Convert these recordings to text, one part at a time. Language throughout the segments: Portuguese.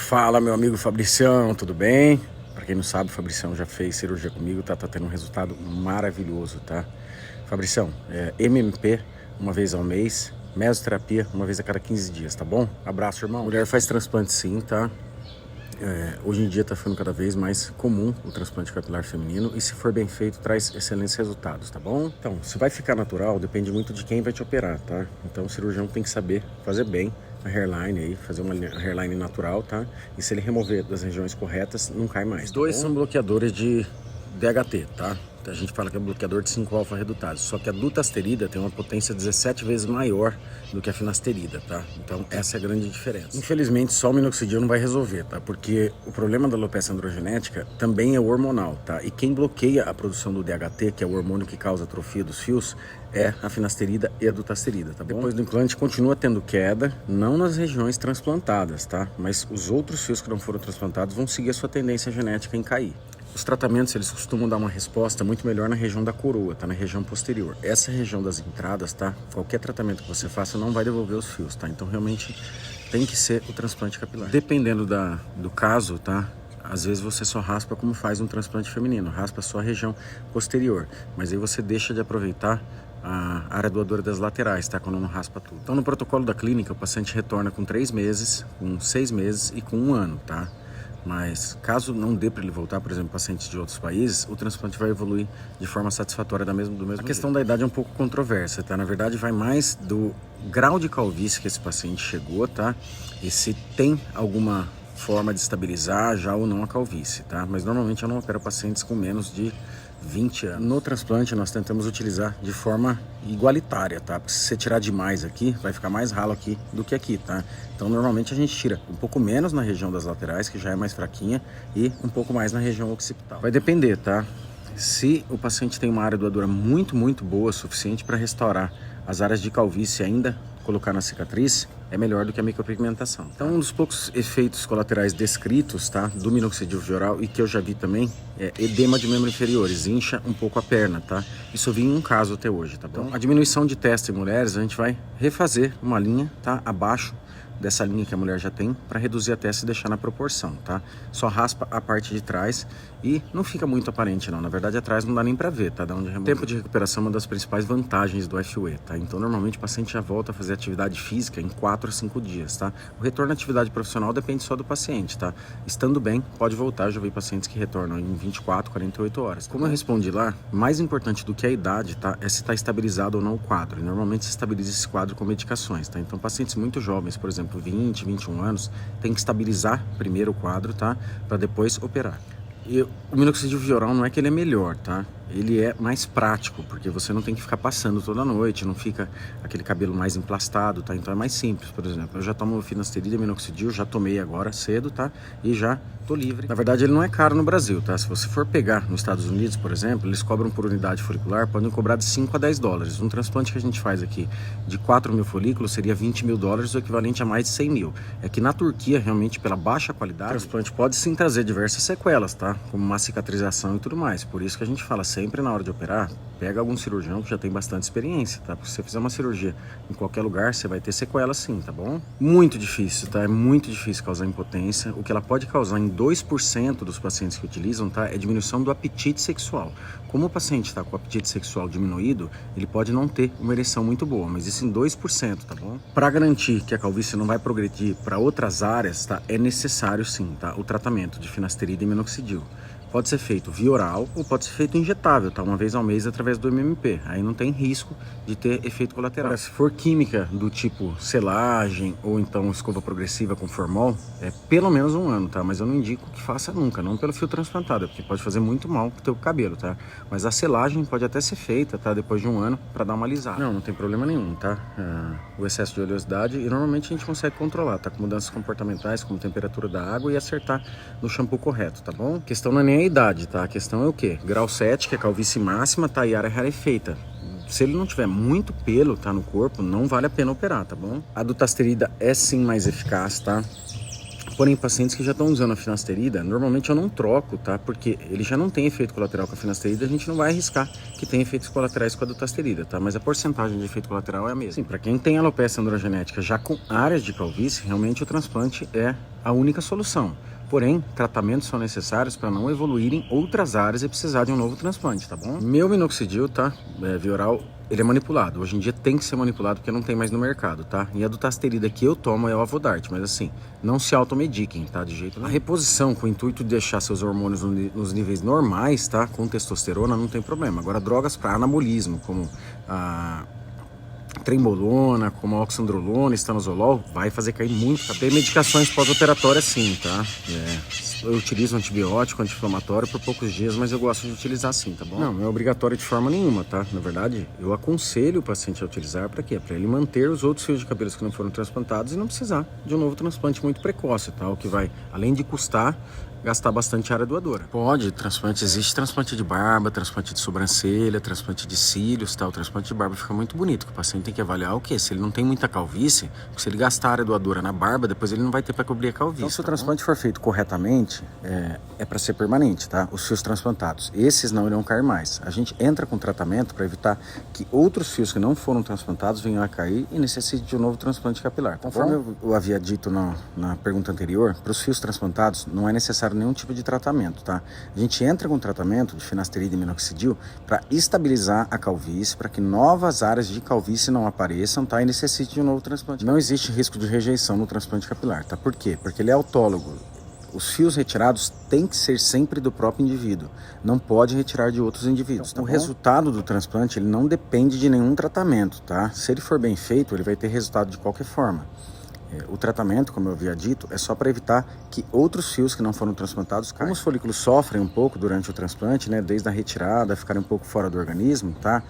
Fala, meu amigo Fabricião, tudo bem? Pra quem não sabe, o Fabricião já fez cirurgia comigo, tá tendo um resultado maravilhoso, tá? Fabricião, MMP uma vez ao mês, mesoterapia uma vez a cada 15 dias, tá bom? Abraço, irmão. Mulher faz transplante sim, tá? Hoje em dia tá ficando cada vez mais comum o transplante capilar feminino e se for bem feito traz excelentes resultados, tá bom? Então, se vai ficar natural depende muito de quem vai te operar, tá? Então o cirurgião tem que saber fazer bem a hairline aí, fazer uma hairline natural, tá? E se ele remover das regiões corretas, não cai mais. Os dois são bloqueadores de DHT, tá? A gente fala que é bloqueador de 5-alfa-redutase, só que a dutasterida tem uma potência 17 vezes maior do que a finasterida, tá? Então essa é a grande diferença. Infelizmente só o minoxidil não vai resolver, tá? Porque o problema da alopecia androgenética também é hormonal, tá? E quem bloqueia a produção do DHT, que é o hormônio que causa atrofia dos fios, é a finasterida e a dutasterida, tá bom? Depois do implante continua tendo queda, não nas regiões transplantadas, tá? Mas os outros fios que não foram transplantados vão seguir a sua tendência genética em cair. Os tratamentos, eles costumam dar uma resposta muito melhor na região da coroa, tá? Na região posterior. Essa região das entradas, tá? Qualquer tratamento que você faça não vai devolver os fios, tá? Então, realmente, tem que ser o transplante capilar. Dependendo do caso, tá? Às vezes você só raspa como faz um transplante feminino, raspa só a região posterior. Mas aí você deixa de aproveitar a área doadora das laterais, tá? Quando não raspa tudo. Então, no protocolo da clínica, o paciente retorna com 3 meses, com 6 meses e com 1 ano, tá? Mas caso não dê para ele voltar, por exemplo, pacientes de outros países, o transplante vai evoluir de forma satisfatória do mesmo jeito. A questão da idade é um pouco controversa, tá? Na verdade, vai mais do grau de calvície que esse paciente chegou, tá? E se tem alguma forma de estabilizar já ou não a calvície, tá? Mas normalmente eu não opero pacientes com menos de 20 anos. No transplante nós tentamos utilizar de forma igualitária, tá? Porque se você tirar demais aqui, vai ficar mais ralo aqui do que aqui, tá? Então normalmente a gente tira um pouco menos na região das laterais, que já é mais fraquinha, e um pouco mais na região occipital. Vai depender, tá? Se o paciente tem uma área doadora muito boa, suficiente para restaurar as áreas de calvície e ainda colocar na cicatriz, é melhor do que a micropigmentação. Então, um dos poucos efeitos colaterais descritos, tá, do minoxidil vioral e que eu já vi também é edema de membros inferiores, incha um pouco a perna, tá? Isso eu vi em um caso até hoje, tá bom? Então, a diminuição de testa em mulheres, a gente vai refazer uma linha, tá, abaixo dessa linha que a mulher já tem, para reduzir a testa e deixar na proporção, tá? Só raspa a parte de trás e não fica muito aparente não, na verdade atrás não dá nem para ver, tá? Da onde remover. O tempo de recuperação é uma das principais vantagens do FUE, tá? Então normalmente o paciente já volta a fazer atividade física em 4 a 5 dias, tá? O retorno à atividade profissional depende só do paciente, tá? Estando bem, pode voltar, já vi pacientes que retornam em 24, 48 horas. Como eu respondi lá, mais importante do que a idade, tá? É se está estabilizado ou não o quadro, e normalmente se estabiliza esse quadro com medicações, tá? Então pacientes muito jovens, por exemplo, 20, 21 anos, tem que estabilizar primeiro o quadro, tá? Para depois operar. E o minoxidil vioral não é que ele é melhor, tá? Ele é mais prático, porque você não tem que ficar passando toda noite, não fica aquele cabelo mais emplastado, tá? Então é mais simples, por exemplo. Eu já tomo finasterida e minoxidil, já tomei agora cedo, tá? E já tô livre. Na verdade, ele não é caro no Brasil, tá? Se você for pegar nos Estados Unidos, por exemplo, eles cobram por unidade folicular, podem cobrar de 5 a 10 dólares. Um transplante que a gente faz aqui de 4 mil folículos seria 20 mil dólares, o equivalente a mais de 100 mil. É que na Turquia, realmente, pela baixa qualidade, o transplante pode sim trazer diversas sequelas, tá? Como uma cicatrização e tudo mais. Por isso que a gente fala sempre na hora de operar, pega algum cirurgião que já tem bastante experiência, tá? Porque se você fizer uma cirurgia em qualquer lugar, você vai ter sequelas sim, tá bom? Muito difícil, tá? É muito difícil causar impotência. O que ela pode causar em 2% dos pacientes que utilizam, tá? É diminuição do apetite sexual. Como o paciente está com o apetite sexual diminuído, ele pode não ter uma ereção muito boa, mas isso em 2%, tá bom? Para garantir que a calvície não vai progredir para outras áreas, tá? É necessário sim, tá? O tratamento de finasterida e minoxidil. Pode ser feito via oral ou pode ser feito injetável, tá? Uma vez ao mês através do MMP. Aí não tem risco de ter efeito colateral. Agora, se for química do tipo selagem ou então escova progressiva com formol, é pelo menos 1 ano, tá? Mas eu não indico que faça nunca, não pelo fio transplantado, porque pode fazer muito mal pro teu cabelo, tá? Mas a selagem pode até ser feita, tá? Depois de 1 ano para dar uma alisada. Não tem problema nenhum, tá? O excesso de oleosidade e normalmente a gente consegue controlar, tá? Com mudanças comportamentais, como temperatura da água e acertar no shampoo correto, tá bom? A questão não é nem a idade, tá? A questão é o quê? Grau 7, que é a calvície máxima, tá? E área rarefeita. Se ele não tiver muito pelo, tá, no corpo, não vale a pena operar, tá bom? A dutasterida é sim mais eficaz, tá? Porém, pacientes que já estão usando a finasterida, normalmente eu não troco, tá? Porque ele já não tem efeito colateral com a finasterida, a gente não vai arriscar que tenha efeitos colaterais com a dutasterida, tá? Mas a porcentagem de efeito colateral é a mesma. Sim, para quem tem alopecia androgenética já com áreas de calvície, realmente o transplante é a única solução. Porém, tratamentos são necessários para não evoluírem outras áreas e precisar de um novo transplante, tá bom? Meu minoxidil, tá? Via oral, ele é manipulado. Hoje em dia tem que ser manipulado porque não tem mais no mercado, tá? E a dutasterida que eu tomo é o Avodart, mas assim, não se automediquem, tá? De jeito nenhum. A reposição com o intuito de deixar seus hormônios nos níveis normais, tá? Com testosterona não tem problema. Agora, drogas para anabolismo, como a trembolona, como a oxandrolona, estanozolol, vai fazer cair muito. Tem medicações pós-operatórias sim, tá? Eu utilizo antibiótico, anti-inflamatório por poucos dias, mas eu gosto de utilizar sim, tá bom? Não é obrigatório de forma nenhuma, tá? Na verdade, eu aconselho o paciente a utilizar para quê? Para ele manter os outros fios de cabelos que não foram transplantados e não precisar de um novo transplante muito precoce, tá? O que vai, além de custar, gastar bastante área doadora. Pode, transplante, existe transplante de barba, transplante de sobrancelha, transplante de cílios, tá? O transplante de barba fica muito bonito, que o paciente tem que avaliar o quê? Se ele não tem muita calvície, porque se ele gastar área doadora na barba, depois ele não vai ter para cobrir a calvície. Então, se o transplante for feito corretamente, é para ser permanente, tá? Os fios transplantados, esses não irão cair mais. A gente entra com tratamento para evitar que outros fios que não foram transplantados venham a cair e necessite de um novo transplante capilar. Conforme eu havia dito na pergunta anterior, para os fios transplantados não é necessário nenhum tipo de tratamento, tá? A gente entra com tratamento de finasterida e minoxidil para estabilizar a calvície, para que novas áreas de calvície não apareçam, tá? E necessite de um novo transplante. Não existe risco de rejeição no transplante capilar, tá? Por quê? Porque ele é autólogo. Os fios retirados têm que ser sempre do próprio indivíduo, não pode retirar de outros indivíduos. Então, o resultado do transplante ele não depende de nenhum tratamento, tá? Se ele for bem feito, ele vai ter resultado de qualquer forma. O tratamento, como eu havia dito, é só para evitar que outros fios que não foram transplantados caiam. Como os folículos sofrem um pouco durante o transplante, né, desde a retirada, ficarem um pouco fora do organismo, tá?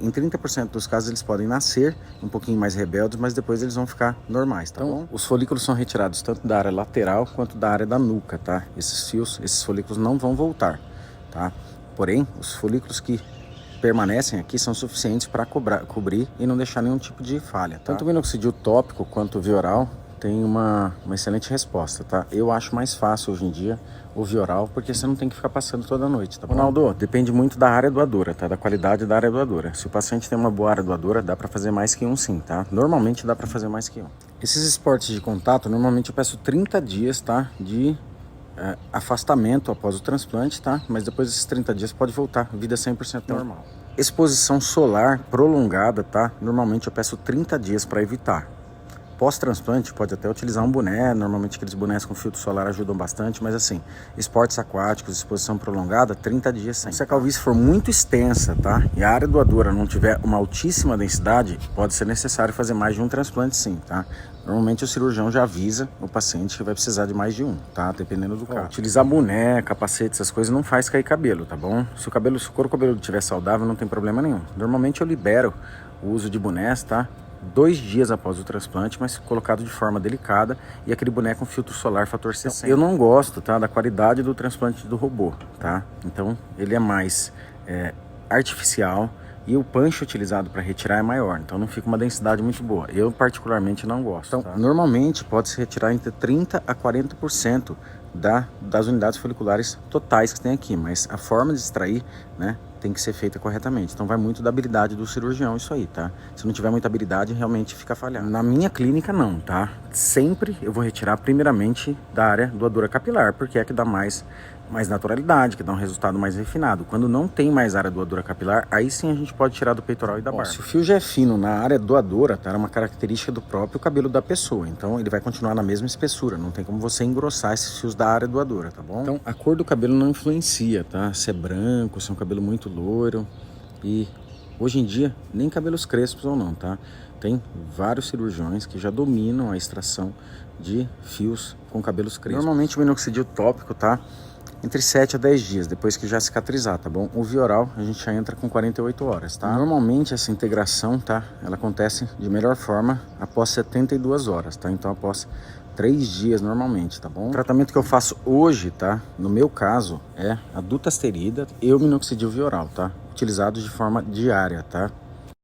Em 30% dos casos eles podem nascer um pouquinho mais rebeldes, mas depois eles vão ficar normais, tá bom? Os folículos são retirados tanto da área lateral quanto da área da nuca, tá? Esses folículos não vão voltar, tá? Porém, os folículos que permanecem aqui são suficientes para cobrir e não deixar nenhum tipo de falha, tá? Tanto o minoxidil tópico quanto o via oral tem uma excelente resposta, tá? Eu acho mais fácil hoje em dia o via oral porque você não tem que ficar passando toda noite, tá bom? Ronaldo, depende muito da área doadora, tá? Da qualidade da área doadora. Se o paciente tem uma boa área doadora, dá para fazer mais que um sim, tá? Normalmente dá para fazer mais que um. Esses esportes de contato, normalmente eu peço 30 dias, tá? De afastamento após o transplante, tá? Mas depois desses 30 dias pode voltar, vida 100% normal. Exposição solar prolongada, tá? Normalmente eu peço 30 dias para evitar. Pós-transplante pode até utilizar um boné, normalmente aqueles bonés com filtro solar ajudam bastante, mas assim, esportes aquáticos, exposição prolongada, 30 dias sem. Se a calvície for muito extensa, tá? E a área doadora não tiver uma altíssima densidade, pode ser necessário fazer mais de um transplante sim, tá? Normalmente o cirurgião já avisa o paciente que vai precisar de mais de um, tá? Dependendo do caso. Utilizar boné, capacete, essas coisas não faz cair cabelo, tá bom? Se o couro cabeludo estiver saudável, não tem problema nenhum. Normalmente eu libero o uso de bonés, tá? 2 dias após o transplante, mas colocado de forma delicada e aquele boneco com filtro solar fator 60. Eu não gosto, tá, da qualidade do transplante do robô, tá? Então ele é mais artificial e o punch utilizado para retirar é maior, então não fica uma densidade muito boa. Eu particularmente não gosto. Então, tá? Normalmente pode-se retirar entre 30% a 40% das unidades foliculares totais que tem aqui, mas a forma de extrair, né, tem que ser feita corretamente. Então vai muito da habilidade do cirurgião isso aí, tá? Se não tiver muita habilidade, realmente fica falhado. Na minha clínica não, tá? Sempre eu vou retirar primeiramente da área doadora capilar, porque é que dá mais naturalidade, que dá um resultado mais refinado. Quando não tem mais área doadora capilar, aí sim a gente pode tirar do peitoral e da barba. Se o fio já é fino na área doadora, tá? É uma característica do próprio cabelo da pessoa, então ele vai continuar na mesma espessura, não tem como você engrossar esses fios da área doadora, tá bom? Então a cor do cabelo não influencia, tá? Se é branco, se é um cabelo muito loiro, e hoje em dia nem cabelos crespos ou não, tá? Tem vários cirurgiões que já dominam a extração de fios com cabelos crespos. Normalmente o minoxidil tópico, tá? Entre 7 a 10 dias, depois que já cicatrizar, tá bom? O via oral a gente já entra com 48 horas, tá? Normalmente essa integração, tá? Ela acontece de melhor forma após 72 horas, tá? Então após 3 dias normalmente, tá bom? O tratamento que eu faço hoje, tá? No meu caso, é a dutasterida e o minoxidil via oral, tá? Utilizados de forma diária, tá?